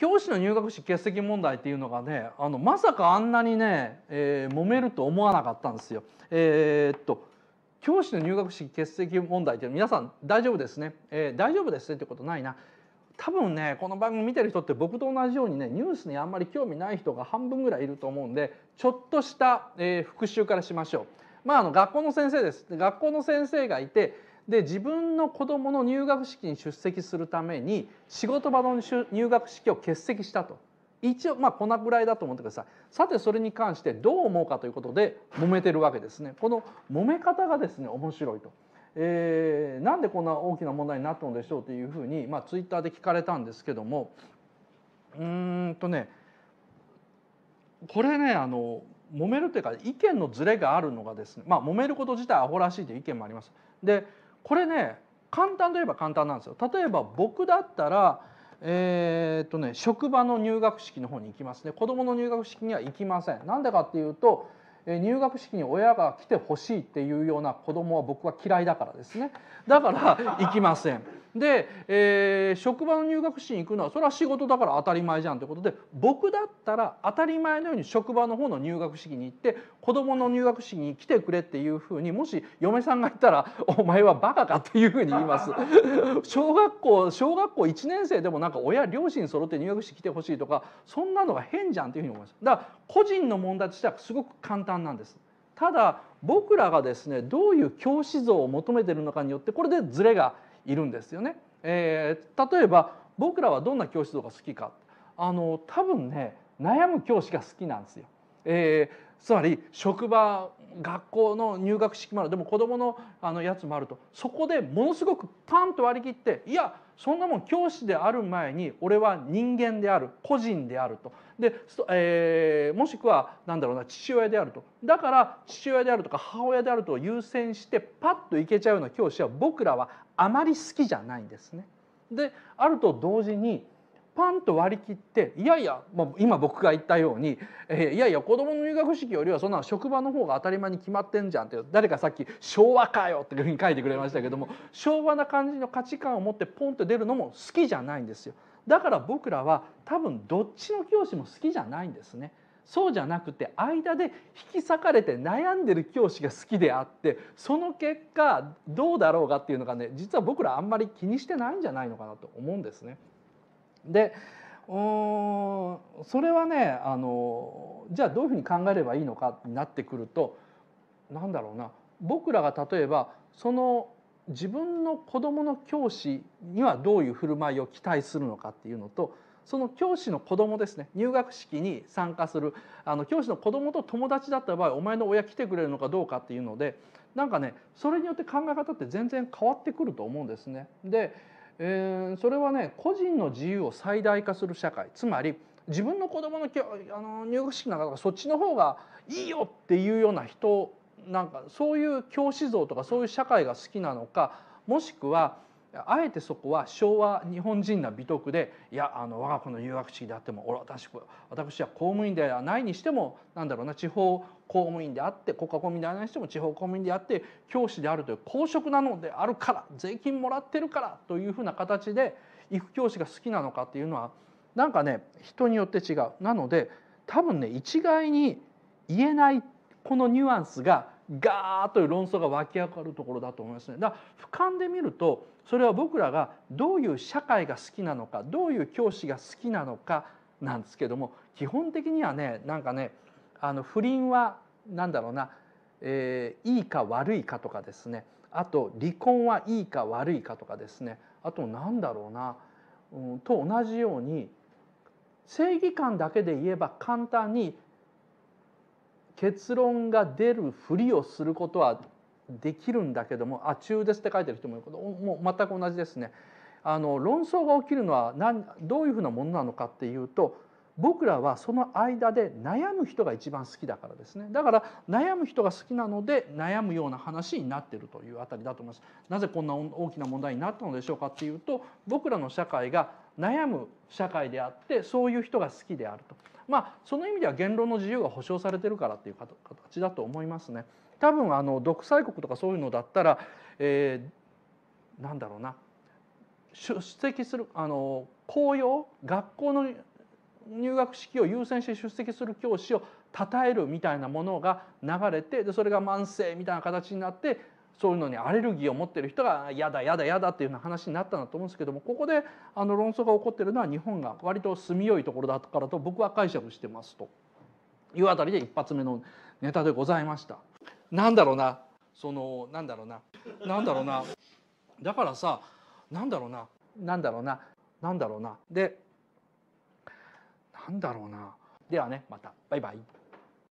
教師の入学式欠席問題っていうのがね、まさかあんなにね、揉めると思わなかったんですよ。教師の入学式欠席問題って皆さん大丈夫ですね、大丈夫ですねってことないな。多分ねこの番組見てる人って僕と同じようにねニュースにあんまり興味ない人が半分ぐらいいると思うんで、ちょっとした、復習からしましょう。学校の先生です。学校の先生がいて、で自分の子どもの入学式に出席するために仕事場の入学式を欠席したと。一応このぐらいだと思ってください。さてそれに関してどう思うかということで揉めてるわけですね。この揉め方がですね面白いと。なんでこんな大きな問題になったのでしょうというふうに、ツイッターで聞かれたんですけども、これね揉めるというか意見のズレがあるのがですね、揉めること自体アホらしいという意見もあります。でこれね簡単といえば簡単なんですよ。例えば僕だったら職場の入学式の方に行きますね。子どもの入学式には行きません。なんでかっていうと入学式に親が来てほしいっていうような子どもは僕は嫌いだからですね。だから行きません。で、職場の入学式に行くのはそれは仕事だから当たり前じゃんということで、僕だったら当たり前のように職場の方の入学式に行って子どもの入学式に来てくれっていうふうに、もし嫁さんが言ったら「お前はバカか」っていうふうに言います。小学校1年生でも両親揃って入学式来てほしいとか、そんなのが変じゃんっていうふうに思います。だから個人の問題としてはすごく簡単なんです。ただ僕らがですねどういう教師像を求めているのかによってこれでズレがいるんですよね。例えば僕らはどんな教師像が好きか、多分ね悩む教師が好きなんですよ。つまり職場学校の入学式もある、でも子どものやつもあると、そこでものすごくパンと割り切って、いやそんなもん教師である前に俺は人間である、個人であると。で、もしくは父親であると。だから父親であるとか母親であると優先してパッといけちゃうような教師は僕らはあまり好きじゃないんですね。であると同時にパンと割り切って、いやいや、今僕が言ったように、いやいや子どもの入学式よりはそんな職場の方が当たり前に決まってんじゃんって、誰かさっき「昭和かよ」っていうふうに書いてくれましたけども、昭和な感じの価値観を持ってポンと出るのも好きじゃないんですよ。だから僕らは多分どっちの教師も好きじゃないんですね。そうじゃなくて間で引き裂かれて悩んでる教師が好きであって、その結果どうだろうがっていうのがね、実は僕らあんまり気にしてないんじゃないのかなと思うんですね。でそれはねじゃあどういうふうに考えればいいのかになってくると、僕らが例えばその自分の子どもの教師にはどういう振る舞いを期待するのかっていうのと、その教師の子どもですね、入学式に参加する教師の子どもと友達だった場合、お前の親来てくれるのかどうかっていうので、それによって考え方って全然変わってくると思うんですね。でそれはね個人の自由を最大化する社会、つまり自分の子どもの入学式なんかそっちの方がいいよっていうような人、そういう教師像とかそういう社会が好きなのか、もしくはあえてそこは昭和日本人な美徳で、いや我が子の入学式であっても私は公務員ではないにしても地方公務員であって、国家公務員ではないにしても地方公務員であって教師であるという公職なのであるから、税金もらってるからというふうな形で行く教師が好きなのかっていうのは人によって違う。なので多分ね一概に言えないこのニュアンスがガーッという論争が湧き上がるところだと思いますね。だから俯瞰で見るとそれは僕らがどういう社会が好きなのか、どういう教師が好きなのかなんですけども、基本的にはね不倫はいいか悪いかとかですね、あと離婚はいいか悪いかとかですね、あとと同じように正義感だけで言えば簡単に結論が出るふりをすることはできるんだけども、中ですって書いてる人もいるけど、もう全く同じですね。論争が起きるのはどういうふうなものなのかっていうと、僕らはその間で悩む人が一番好きだからですね。だから悩む人が好きなので悩むような話になっているというあたりだと思います。なぜこんな大きな問題になったのでしょうかっていうと、僕らの社会が悩む社会であって、そういう人が好きであると。その意味では言論の自由が保障されてるからっていう形だと思いますね。多分独裁国とかそういうのだったら、出席する学校の入学式を優先して出席する教師を称えるみたいなものが流れて、でそれが慢性みたいな形になって、そういうのにアレルギーを持っている人がやだやだやだっていうような話になったんだと思うんですけども、ここで論争が起こっているのは日本が割と住みよいところだからと僕は解釈してますというあたりで一発目のネタでございました。なんだろうな、なんだろうなだからさ、なんだろうなで、なんだろうな。ではね、またバイバイ。